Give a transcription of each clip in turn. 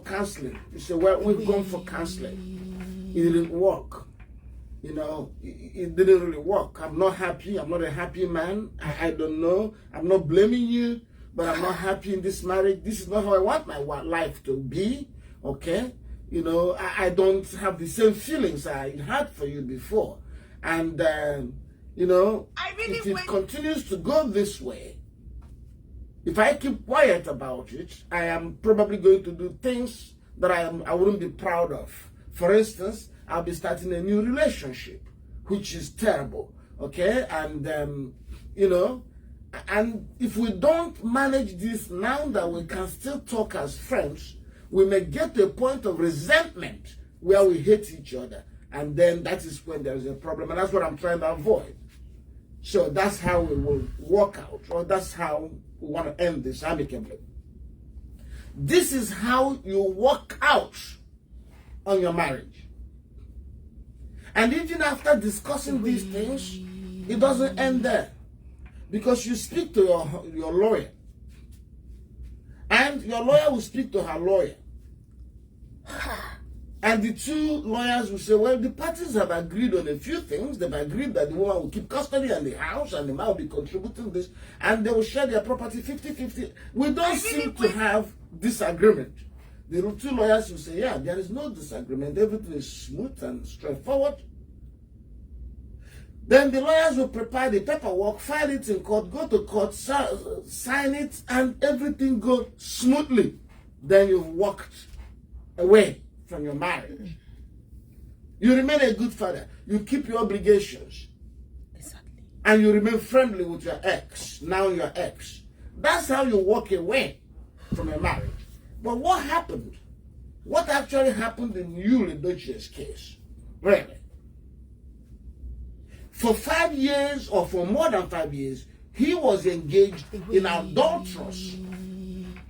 counseling. You say, well, we've gone for counseling. It didn't work. You know, it didn't really work. I'm not happy. I'm not a happy man. I don't know. I'm not blaming you, but I'm not happy in this marriage. This is not how I want my life to be. Okay? You know, I don't have the same feelings I had for you before. And, you know, if it continues to go this way, if I keep quiet about it, I am probably going to do things that I wouldn't be proud of. For instance, I'll be starting a new relationship, which is terrible. Okay? And, you know, and if we don't manage this now that we can still talk as friends, we may get to a point of resentment where we hate each other. And then that is when there is a problem. And that's what I'm trying to avoid. So that's how we will work out. Or that's how we want to end this amicably. This is how you work out on your marriage. And even after discussing these things, it doesn't end there. Because you speak to your lawyer. And your lawyer will speak to her lawyer. And the two lawyers will say, well, the parties have agreed on a few things. They've agreed that the woman will keep custody and the house and the man will be contributing this. And they will share their property 50-50. We don't seem to have disagreement. The two lawyers will say, yeah, there is no disagreement. Everything is smooth and straightforward. Then the lawyers will prepare the paperwork, file it in court, go to court, sign it, and everything goes smoothly. Then you've walked away from your marriage. You remain a good father. You keep your obligations. Exactly. And you remain friendly with your ex, now your ex. That's how you walk away from a marriage. But what happened? What actually happened in you, Edochies' case? Really? For 5 years or for more than 5 years, he was engaged in an adulterous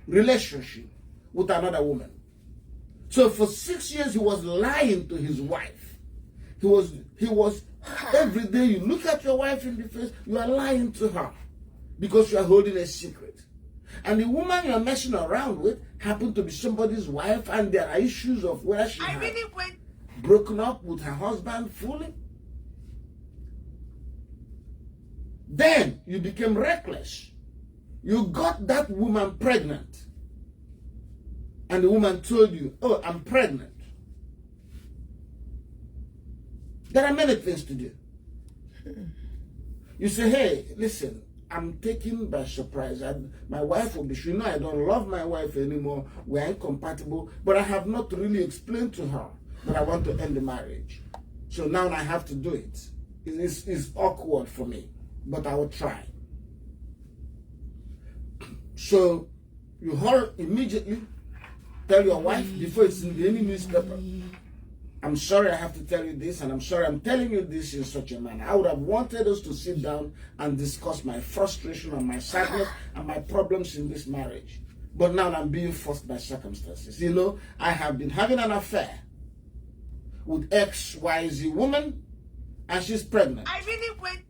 relationship with another woman. So for 6 years, he was lying to his wife. He was every day you look at your wife in the face, you are lying to her because you are holding a secret. And the woman you are messing around with happened to be somebody's wife, and there are issues of whether she had broken up with her husband fully. Then you became reckless. You got that woman pregnant. And the woman told you, oh, I'm pregnant. There are many things to do. You say, hey, listen, I'm taken by surprise. My wife will be sure. You know, I don't love my wife anymore. We're incompatible. But I have not really explained to her that I want to end the marriage. So now I have to do it. It's awkward for me. But I will try. So you hurry immediately, tell your wife before it's in any newspaper. I'm sorry I have to tell you this, and I'm sorry I'm telling you this in such a manner. I would have wanted us to sit down and discuss my frustration and my sadness and my problems in this marriage. But now I'm being forced by circumstances. You know, I have been having an affair with XYZ woman, and she's pregnant. I really went.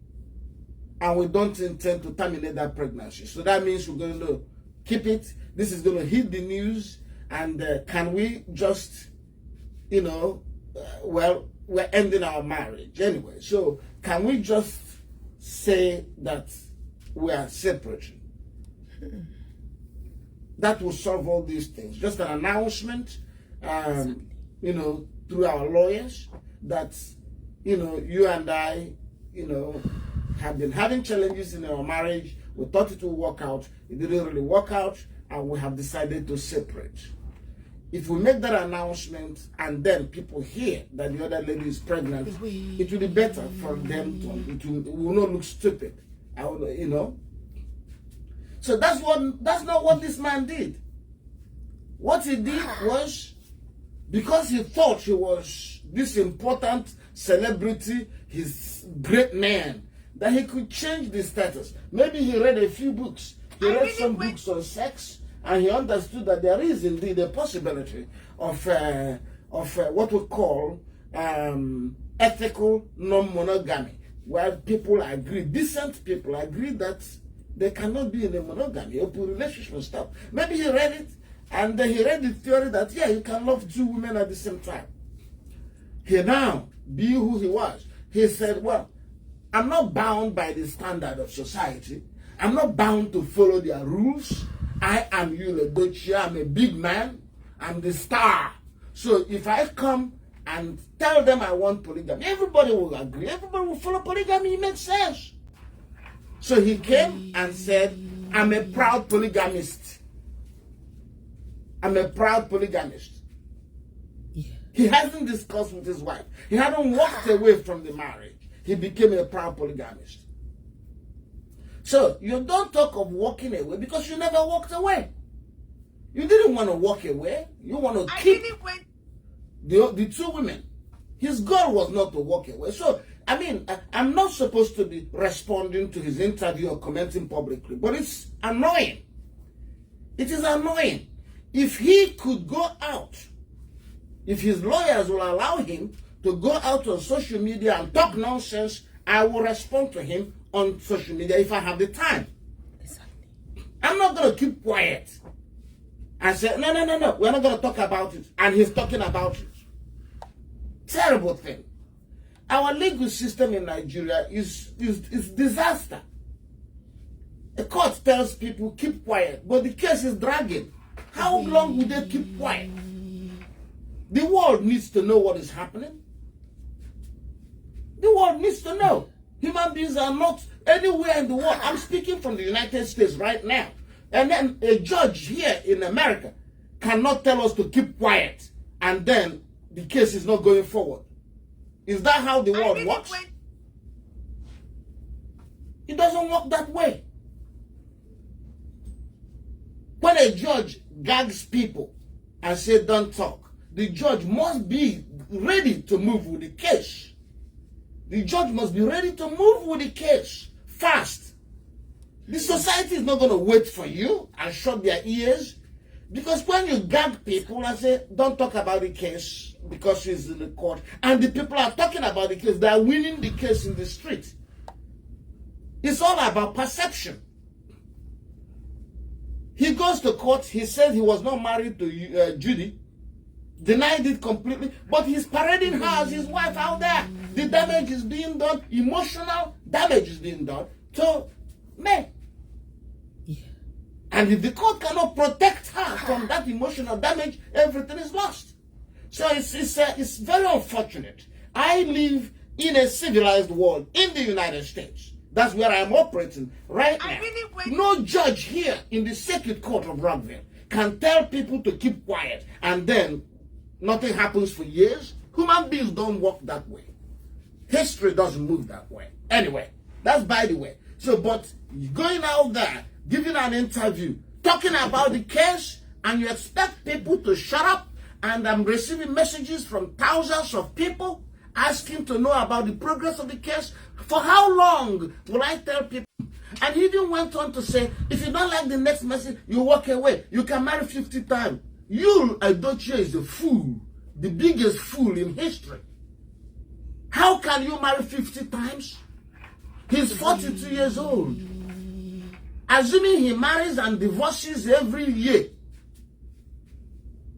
And we don't intend to terminate that pregnancy. So that means we're going to keep it. This is going to hit the news. And can we just, you know, well, we're ending our marriage anyway. So can we just say that we are separating? That will solve all these things. Just an announcement, you know, through our lawyers that, you know, you and I, you know, have been having challenges in our marriage. We thought it would work out. It didn't really work out, and we have decided to separate. If we make that announcement and then people hear that the other lady is pregnant, it will be better for them to, it will not look stupid. You know. So that's not what this man did. What he did was, because he thought he was this important celebrity, he's great man, that he could change the status. Maybe he read a few books. He read some books on sex, and he understood that there is indeed a possibility of what we call ethical non-monogamy, where people agree, decent people agree that they cannot be in a monogamy, open relationship and stuff. Maybe he read it, And then he read the theory that, yeah, you can love two women at the same time. He now, be who he was, he said, well, I'm not bound by the standard of society. I'm not bound to follow their rules. I am Edochies. I'm a big man. I'm the star. So if I come and tell them I want polygamy, everybody will agree. Everybody will follow polygamy. It makes sense. So he came and said, I'm a proud polygamist. I'm a proud polygamist. Yeah. He hasn't discussed with his wife. He hadn't walked away from the marriage. He became a proud polygamist. So you don't talk of walking away because you never walked away. You didn't want to walk away. You want to keep the two women. His goal was not to walk away. So, I mean, I'm not supposed to be responding to his interview or commenting publicly, but it's annoying. It is annoying. If he could go out, if his lawyers will allow him to go out on social media and talk nonsense, I will respond to him on social media if I have the time. Exactly. I'm not going to keep quiet and say, no, we're not going to talk about it. And he's talking about it. Terrible thing. Our legal system in Nigeria is disaster. The court tells people, keep quiet, but the case is dragging. How long will they keep quiet? The world needs to know what is happening. The world needs to know. Human beings are not anywhere in the world. I'm speaking from the United States right now. And then a judge here in America cannot tell us to keep quiet and then the case is not going forward. Is that how the world works? It doesn't work that way. When a judge gags people and says don't talk, the judge must be ready to move with the case. The judge must be ready to move with the case fast. The society is not going to wait for you and shut their ears. Because when you gag people and say, don't talk about the case because it's in the court, and the people are talking about the case, they are winning the case in the street. It's all about perception. He goes to court, he says he was not married to Judy, denied it completely, but he's parading her as his wife out there. The damage is being done, emotional damage is being done to men. Yeah. And if the court cannot protect her from that emotional damage, everything is lost. So it's very unfortunate. I live in a civilized world in the United States. That's where I'm operating right now. No judge here in the Circuit Court of Rockville can tell people to keep quiet and then nothing happens for years. Human beings don't work that way. History doesn't move that way. Anyway, that's by the way. So, but going out there, giving an interview, talking about the case, and you expect people to shut up, and I'm receiving messages from thousands of people asking to know about the progress of the case. For how long will I tell people? And he even went on to say, if you don't like the next message, you walk away. You can marry 50 times. You, Edochies, is a fool, the biggest fool in history. How can you marry 50 times? He's 42 years old. Assuming he marries and divorces every year,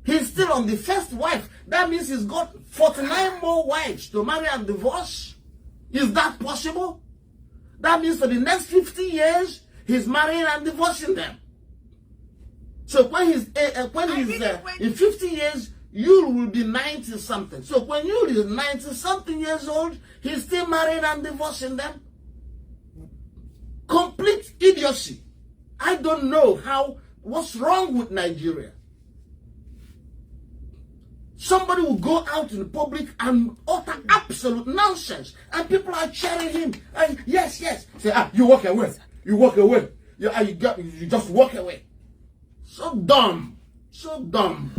he's still on the first wife. That means he's got 49 more wives to marry and divorce. Is that possible? That means for the next 50 years, he's marrying and divorcing them. So when he's in 50 years, you will be 90 something. So when you is 90 something years old, he's still marrying and divorcing them. Complete idiocy. I don't know what's wrong with Nigeria. Somebody will go out in public and utter absolute nonsense, and people are cheering him. Yes. Say, you walk away. You walk away. You just walk away. So dumb. So dumb.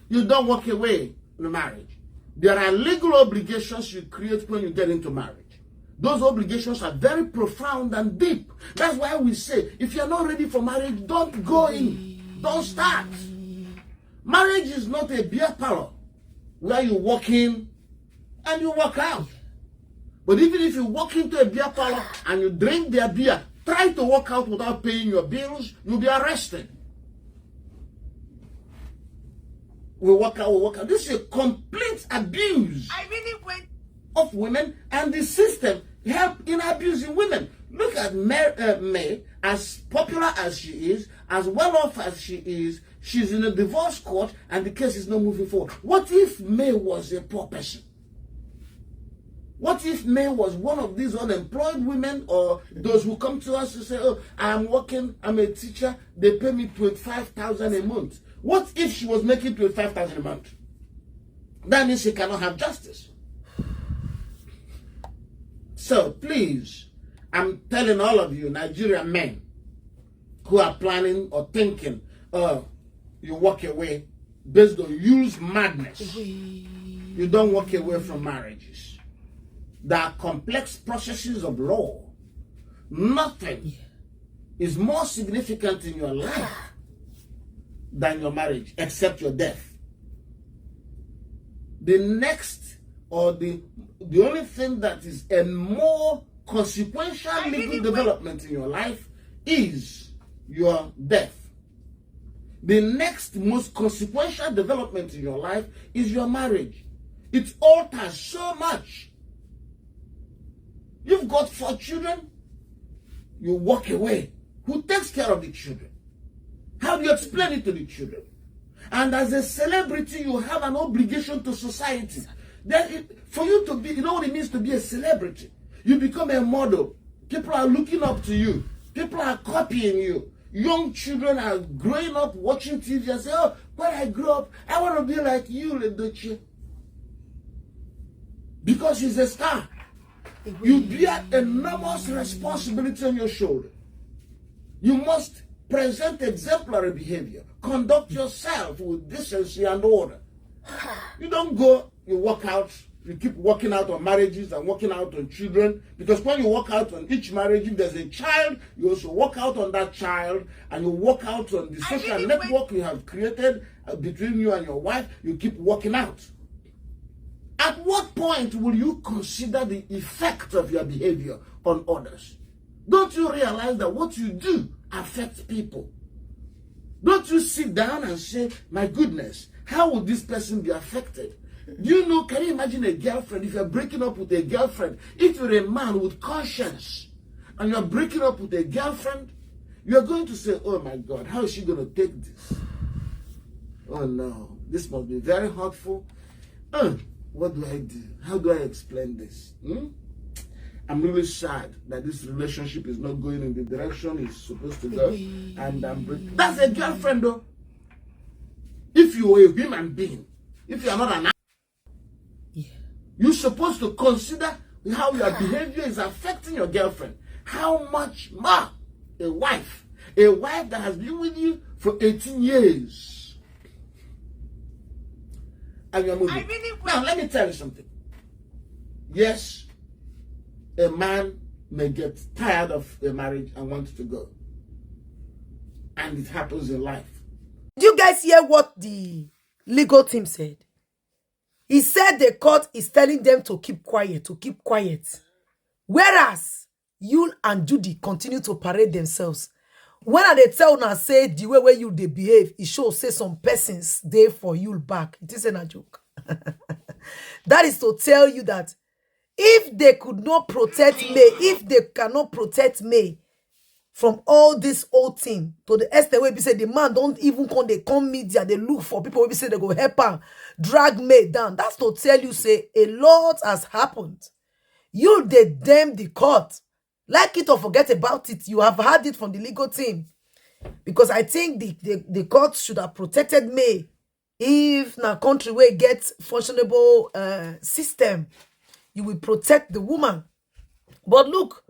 You don't walk away in marriage. There are legal obligations you create when you get into marriage. Those obligations are very profound and deep. That's why we say, if you're not ready for marriage, don't go in. Don't start. Marriage is not a beer parlor where you walk in and you walk out. But even if you walk into a beer parlor and you drink their beer, try to walk out without paying your bills, you'll be arrested. We walk out, we walk out. This is a complete abuse of women, and the system help in abusing women. Look at May, as popular as she is, as well off as she is, she's in a divorce court and the case is not moving forward. What if May was a poor person? What if May was one of these unemployed women, or those who come to us and say, oh, I'm working, I'm a teacher, they pay me 25,000 a month. What if she was making 25,000 a month? That means she cannot have justice. So please, I'm telling all of you Nigerian men who are planning or thinking, you walk away based on youth madness. You don't walk away from marriages. There are complex processes of law. Nothing is more significant in your life than your marriage, except your death. The next, or the only thing that is a more consequential legal development in your life is your death. The next most consequential development in your life is your marriage. It alters so much. You've got 4 children, you walk away. Who takes care of the children? How do you explain it to the children? And as a celebrity, you have an obligation to society. For you to be, you know what it means to be a celebrity? You become a model. People are looking up to you. People are copying you. Young children are growing up watching TV and say, oh, when I grow up, I want to be like you, Edochies. Because he's a star. You bear enormous responsibility on your shoulder. You must present exemplary behavior. Conduct yourself with decency and order. You don't go, you walk out, you keep walking out on marriages and walking out on children. Because when you walk out on each marriage, if there's a child, you also walk out on that child, and you walk out on the social network you have created between you and your wife. You keep walking out. At what point will you consider the effect of your behavior on others? Don't you realize that what you do affects people? Don't you sit down and say, my goodness, how would this person be affected? Do you know, can you imagine a girlfriend, if you're breaking up with a girlfriend, if you're a man with conscience and you're breaking up with a girlfriend, you're going to say, oh my God, how is she going to take this? Oh no, this must be very hurtful. What do I do? How do I explain this? I'm really sad that this relationship is not going in the direction it's supposed to go. And that's a girlfriend though. If you're a human being, if you're not an you're supposed to consider how your behavior is affecting your girlfriend. How much more a wife that has been with you for 18 years. And you're moving. Now, let me tell you something. Yes, a man may get tired of a marriage and wants to go. And it happens in life. Did you guys hear what the legal team said? He said the court is telling them to keep quiet, Whereas Yul and Judy continue to parade themselves. When they tell now say the way where you they behave, it shows say some persons there for Yul back. It isn't a joke. That is to tell you that if they could not protect May, if they cannot protect May from all this old thing, to the extent where we say the man don't even come media, they look for people where we say they go help her drag May down. That's to tell you say a lot has happened. You they damn the court. Like it or forget about it. You have had it from the legal team. Because I think the court should have protected May if na country where it gets functionable system. You will protect the woman. But look,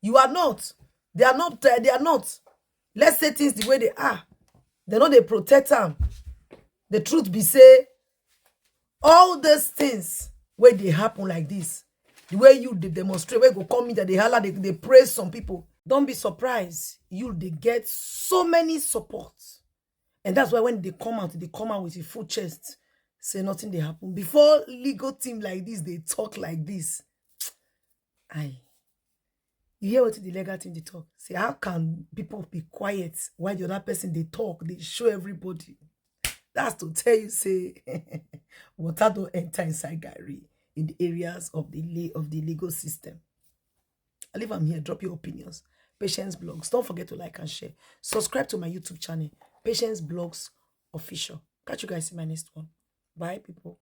you are not. They are not. They are not. Let's say things the way they are. They know they protect them. The truth be say, all these things where they happen like this, the way you they demonstrate, where go come in that they holler, they praise some people. Don't be surprised. They get so many supports. And that's why when they come out with a full chest, say nothing they happen. Before legal team like this, they talk like this. You hear what the legal team they talk? Say, how can people be quiet while the other person they talk? They show everybody. That's to tell you, say, water don't enter inside Gary in the areas of the legal system. I leave them here. Drop your opinions. Patience Blogs. Don't forget to like and share. Subscribe to my YouTube channel, Patience Blogs Official. Catch you guys in my next one. Bye, people.